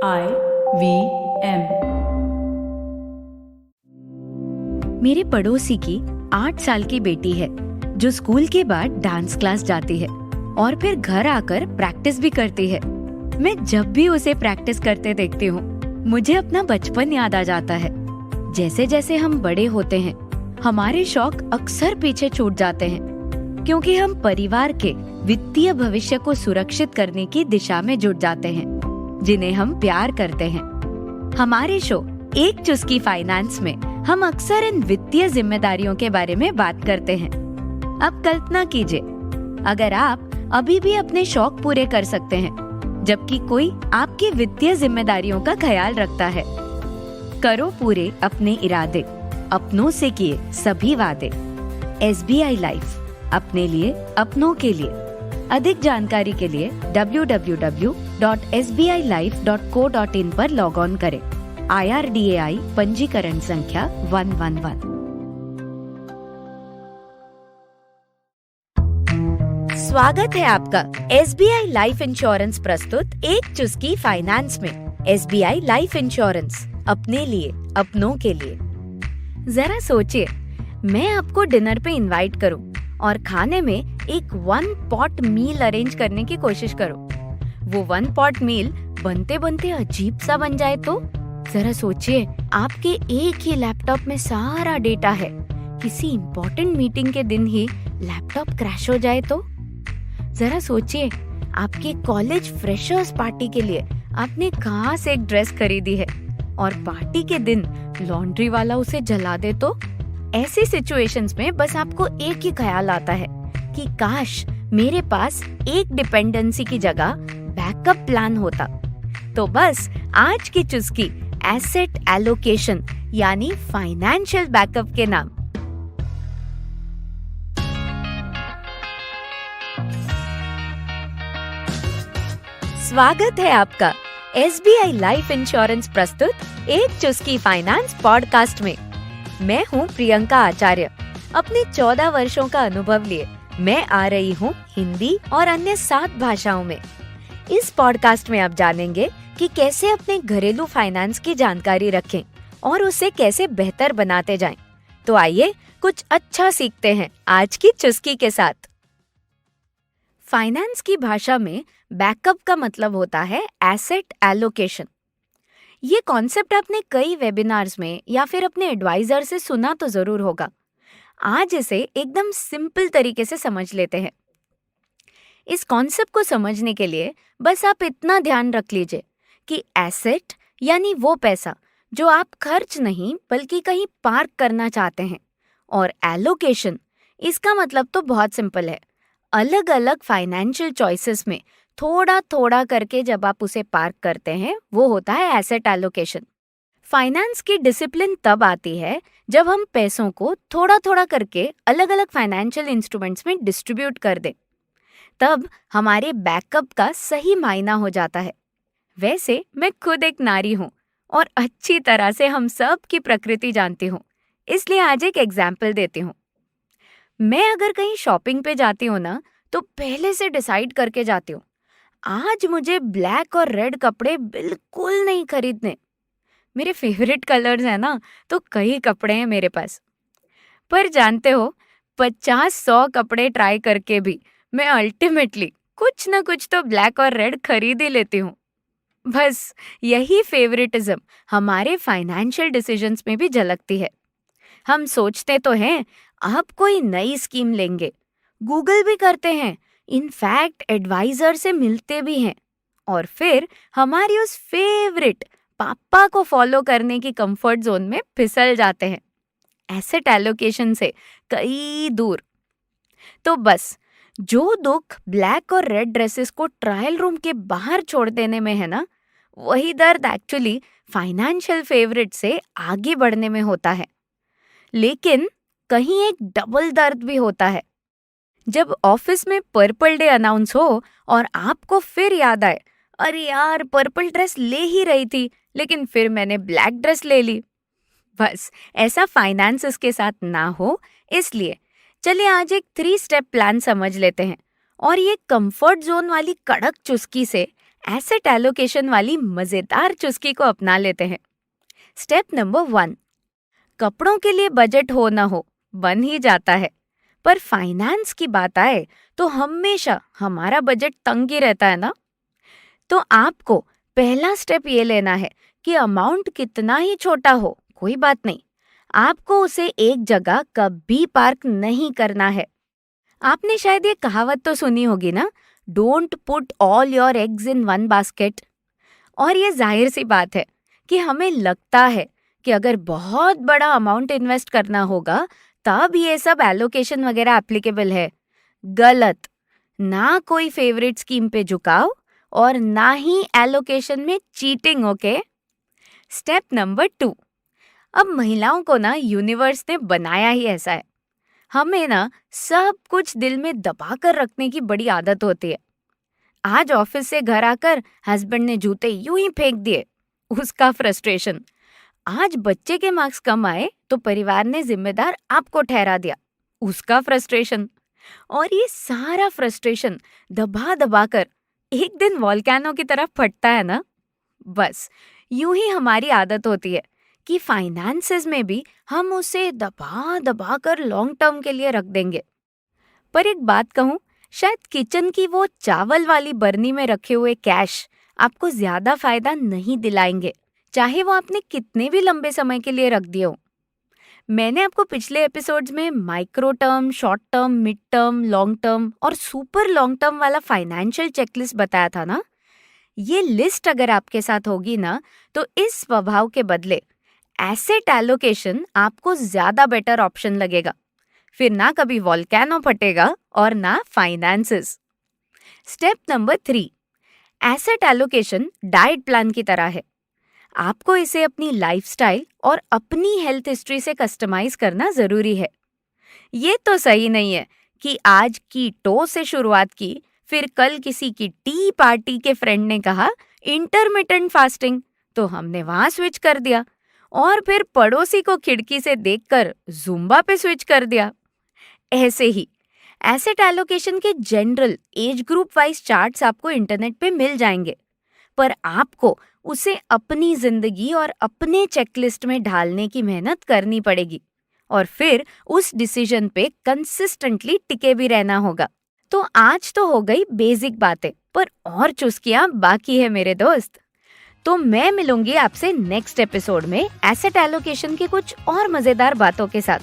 IVM। मेरे पड़ोसी की 8 साल की बेटी है जो स्कूल के बाद डांस क्लास जाती है और फिर घर आकर प्रैक्टिस भी करती है। मैं जब भी उसे प्रैक्टिस करते देखती हूँ मुझे अपना बचपन याद आ जाता है। जैसे जैसे हम बड़े होते हैं हमारे शौक अक्सर पीछे छूट जाते हैं क्योंकि हम परिवार के वित्तीय भविष्य को सुरक्षित करने की दिशा में जुट जाते हैं जिन्हें हम प्यार करते हैं। हमारे शो एक चुस्की फाइनेंस में हम अक्सर इन वित्तीय जिम्मेदारियों के बारे में बात करते हैं। अब कल्पना कीजिए अगर आप अभी भी अपने शौक पूरे कर सकते हैं जबकि कोई आपकी वित्तीय जिम्मेदारियों का ख्याल रखता है। करो पूरे अपने इरादे, अपनों से किए सभी वादे। SBI लाइफ, अपने लिए अपनों के लिए। अधिक जानकारी के लिए www.sbilife.co.in पर लॉग ऑन करें। IRDAI पंजीकरण संख्या 111। स्वागत है आपका SBI लाइफ इंश्योरेंस प्रस्तुत एक चुस्की फाइनेंस में। SBI लाइफ इंश्योरेंस, अपने लिए अपनों के लिए। जरा सोचिए मैं आपको डिनर पे इनवाइट करूं और खाने में एक 1 पॉट मील अरेंज करने की कोशिश करूं। वो 1 पॉट मील बनते बनते अजीब सा बन जाए तो? जरा सोचिए आपके एक ही लैपटॉप में सारा डेटा है, किसी इम्पोर्टेंट मीटिंग के दिन ही लैपटॉप क्रैश हो जाए तो? जरा सोचिए आपके कॉलेज फ्रेशर्स पार्टी के लिए आपने कहाँ से एक ड्रेस खरीदी है और पार्टी के दिन लॉन्ड्री वाला उसे जला दे तो? ऐसी सिचुएशंस में बस आपको एक ही ख्याल आता है कि काश मेरे पास एक डिपेंडेंसी की जगह बैकअप प्लान होता। तो बस आज की चुस्की एसेट एलोकेशन यानी फाइनेंशियल बैकअप के नाम। स्वागत है आपका SBI लाइफ इंश्योरेंस प्रस्तुत एक चुस्की फाइनेंस पॉडकास्ट में। मैं हूँ प्रियंका आचार्य। अपने 14 वर्षों का अनुभव लिए मैं आ रही हूँ हिंदी और अन्य 7 भाषाओं में। इस पॉडकास्ट में आप जानेंगे कि कैसे अपने घरेलू फाइनेंस की जानकारी रखें और उसे कैसे बेहतर बनाते जाएं। तो आइए कुछ अच्छा सीखते हैं आज की चुस्की के साथ। फाइनेंस की भाषा में बैकअप का मतलब होता है एसेट एलोकेशन। ये कॉन्सेप्ट आपने कई वेबिनार्स में या फिर अपने एडवाइजर से सुना तो जरूर होगा। आज इसे एकदम सिंपल तरीके से समझ लेते हैं। इस कॉन्सेप्ट को समझने के लिए बस आप इतना ध्यान रख लीजिए कि एसेट यानी वो पैसा जो आप खर्च नहीं बल्कि कहीं पार्क करना चाहते हैं, और एलोकेशन इसका मतलब तो बहुत सिंपल है। अलग अलग फाइनेंशियल चॉइसेस में थोड़ा थोड़ा करके जब आप उसे पार्क करते हैं वो होता है एसेट एलोकेशन। फाइनेंस की डिसिप्लिन तब आती है जब हम पैसों को थोड़ा थोड़ा करके अलग अलग फाइनेंशियल इंस्ट्रूमेंट्स में डिस्ट्रीब्यूट कर दें। तब हमारे बैकअप का सही मायना हो जाता है। वैसे मैं खुद एक नारी हूँ और अच्छी तरह से हम सब की प्रकृति जानती हूँ, इसलिए आज एक एग्जाम्पल देती हूँ। मैं अगर कहीं शॉपिंग पे जाती हूँ ना तो पहले से डिसाइड करके जाती हूँ आज मुझे ब्लैक और रेड कपड़े बिल्कुल नहीं खरीदने। मेरे फेवरेट कलर्स हैं ना, तो कई कपड़े हैं मेरे पास। पर जानते हो 50-100 कपड़े ट्राई करके भी मैं अल्टीमेटली कुछ ना कुछ तो ब्लैक और रेड खरीद ही लेती हूँ। बस यही फेवरेटिज्म हमारे फाइनेंशियल डिसीजंस में भी झलकती है। हम सोचते तो हैं आप कोई नई स्कीम लेंगे, गूगल भी करते हैं, इनफैक्ट एडवाइजर से मिलते भी हैं, और फिर हमारी उस फेवरेट पापा को फॉलो करने की कंफर्ट जोन में फिसल जाते हैं, एसेट एलोकेशन से कई दूर। तो बस जो दुख ब्लैक और रेड ड्रेसेस को ट्रायल रूम के बाहर छोड़ देने में है ना, वही दर्द एक्चुअली फाइनेंशियल फेवरेट से आगे बढ़ने में होता है। लेकिन कहीं एक डबल दर्द भी होता है जब ऑफिस में पर्पल डे अनाउंस हो और आपको फिर याद आए, अरे यार पर्पल ड्रेस ले ही रही थी लेकिन फिर मैंने ब्लैक ड्रेस ले ली। बस ऐसा फाइनेंसेस के साथ ना हो, इसलिए चलिए आज एक 3 स्टेप प्लान समझ लेते हैं और ये कंफर्ट जोन वाली कड़क चुस्की से एसेट एलोकेशन वाली मजेदार चुस्की को अपना लेते हैं। स्टेप नंबर 1, कपड़ों के लिए बजट हो ना हो, बन ही जाता है। पर फाइनेंस की बात आए तो हमेशा हमारा बजट तंग ही रहता है ना। तो आपको पहला स्टेप ये लेना है कि अमाउंट कितना ही छोटा हो, कोई बात नहीं, आपको उसे एक जगह कभी पार्क नहीं करना है। आपने शायद ये कहावत तो सुनी होगी ना, don't put all your eggs in one basket. और ये जाहिर सी बात है कि हमें लगता है कि अगर बहुत बड़ा अमाउंट इन्वेस्ट करना होगा तब ये सब एलोकेशन वगैरह एप्लीकेबल है। गलत। ना कोई फेवरेट स्कीम पे झुकाव और ना ही एलोकेशन में चीटिंग, ओके। स्टेप नंबर 2, अब महिलाओं को ना यूनिवर्स ने बनाया ही ऐसा है। हमें ना सब कुछ दिल में दबा कर रखने की बड़ी आदत होती है। आज ऑफिस से घर आकर हस्बैंड ने जूते यूं ही फेंक दिए, उसका फ्रस्ट्रेशन। आज बच्चे के मार्क्स कम आए तो परिवार ने जिम्मेदार आपको ठहरा दिया, उसका फ्रस्ट्रेशन। और ये सारा फ्रस्ट्रेशन दबा दबा कर एक दिन वॉल्केनो की तरफ फटता है ना। बस यूं ही हमारी आदत होती है कि फाइनेंसेस में भी हम उसे दबा दबा कर लॉन्ग टर्म के लिए रख देंगे। पर एक बात कहूं, शायद किचन की वो चावल वाली बर्नी में रखे हुए कैश आपको ज्यादा फायदा नहीं दिलाएंगे, चाहे वो आपने कितने भी लंबे समय के लिए रख दिए हो। मैंने आपको पिछले एपिसोड्स में micro term, short term, mid term, long term और सुपर लॉन्ग टर्म वाला फाइनेंशियल चेकलिस्ट बताया था ना। ये लिस्ट अगर आपके साथ होगी ना तो इस स्वभाव के बदले एसेट एलोकेशन आपको ज्यादा बेटर ऑप्शन लगेगा। फिर ना कभी वॉल्केनो फटेगा और ना finances. Step number 3, asset allocation diet plan की तरह है। आपको इसे अपनी लाइफस्टाइल और अपनी हेल्थ हिस्ट्री से कस्टमाइज करना जरूरी है। ये तो सही नहीं है कि आज कीटो से शुरुआत की, फिर कल किसी की टी पार्टी के फ्रेंड ने कहा इंटरमिटेंट फास्टिंग, तो हमने वहां स्विच कर दिया, और फिर पड़ोसी को खिड़की से देखकर जुम्बा पे स्विच कर दिया। ऐसे ही एसेट एलोकेशन के general age group wise charts आपको इंटरनेट पे मिल जाएंगे, पर आपको उसे अपनी जिंदगी और अपने चेकलिस्ट में ढालने की मेहनत करनी पड़ेगी और फिर उस डिसीजन पे कंसिस्टेंटली टिके भी रहना होगा। तो आज तो हो गई बेसिक बातें, पर और चुस्कियां बाकी है मेरे दोस्त। तो मैं मिलूंगी आपसे नेक्स्ट एपिसोड में एसेट एलोकेशन की कुछ और मजेदार बातों के साथ।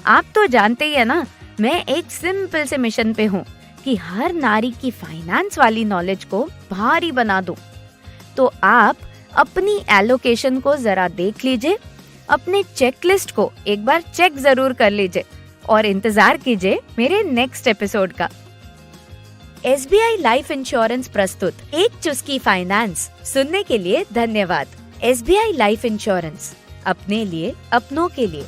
आप तो जानते ही है ना, मैं एक सिंपल से मिशन पे हूँ कि हर नारी की फाइनेंस वाली नॉलेज को भारी बना दूं। तो आप अपनी एलोकेशन को जरा देख लीजिए, अपने चेकलिस्ट को एक बार चेक जरूर कर लीजिए और इंतजार कीजिए मेरे नेक्स्ट एपिसोड का। SBI लाइफ इंश्योरेंस प्रस्तुत एक चुस्की फाइनेंस सुनने के लिए धन्यवाद। SBI लाइफ इंश्योरेंस, अपने लिए अपनों के लिए।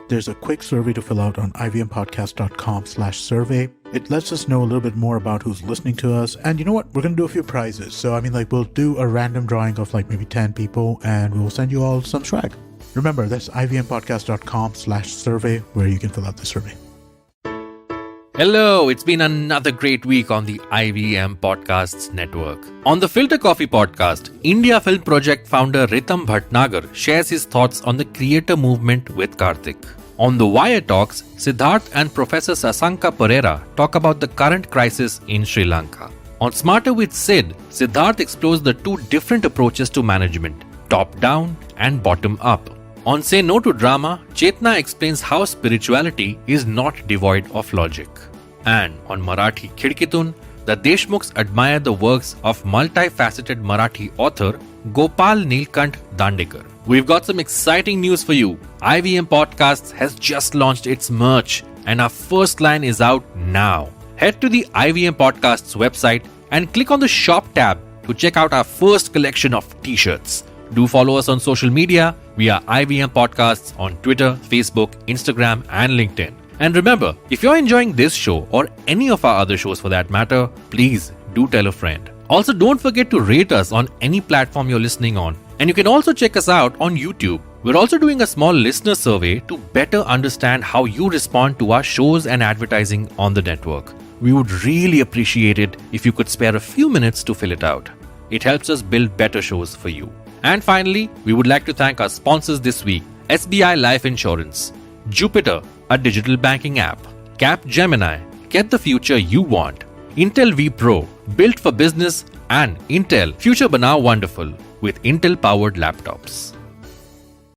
There's a quick survey to fill out on ivmpodcast.com/survey. It lets us know a little bit more about who's listening to us. And you know what? We're going to do a few prizes. So, we'll do a random drawing of maybe 10 people and we'll send you all some swag. Remember, that's ivmpodcast.com/survey where you can fill out the survey. Hello, it's been another great week on the IVM Podcasts Network. On the Filter Coffee podcast, India Film Project founder Ritam Bhatnagar shares his thoughts on the creator movement with Karthik. On the Wire Talks, Siddharth and Professor Sasanka Pereira talk about the current crisis in Sri Lanka. On Smarter with Sid, Siddharth explores the two different approaches to management, top-down and bottom-up. On Say No to Drama, Chetna explains how spirituality is not devoid of logic. And on Marathi Khidkitun, the Deshmukhs admire the works of multifaceted Marathi author Gopal Neelkant Dandekar. We've got some exciting news for you. IVM Podcasts has just launched its merch and our first line is out now. Head to the IVM Podcasts website and click on the shop tab to check out our first collection of t-shirts. Do follow us on social media. We are IVM Podcasts on Twitter, Facebook, Instagram, and LinkedIn. And remember, if you're enjoying this show or any of our other shows for that matter, please do tell a friend. Also, don't forget to rate us on any platform you're listening on. And you can also check us out on YouTube. We're also doing a small listener survey to better understand how you respond to our shows and advertising on the network. We would really appreciate it if you could spare a few minutes to fill it out. It helps us build better shows for you. And finally, we would like to thank our sponsors this week: SBI Life Insurance, Jupiter, a digital banking app, Capgemini, get the future you want, Intel V Pro, built for business, and Intel, future banao wonderful with Intel-powered laptops.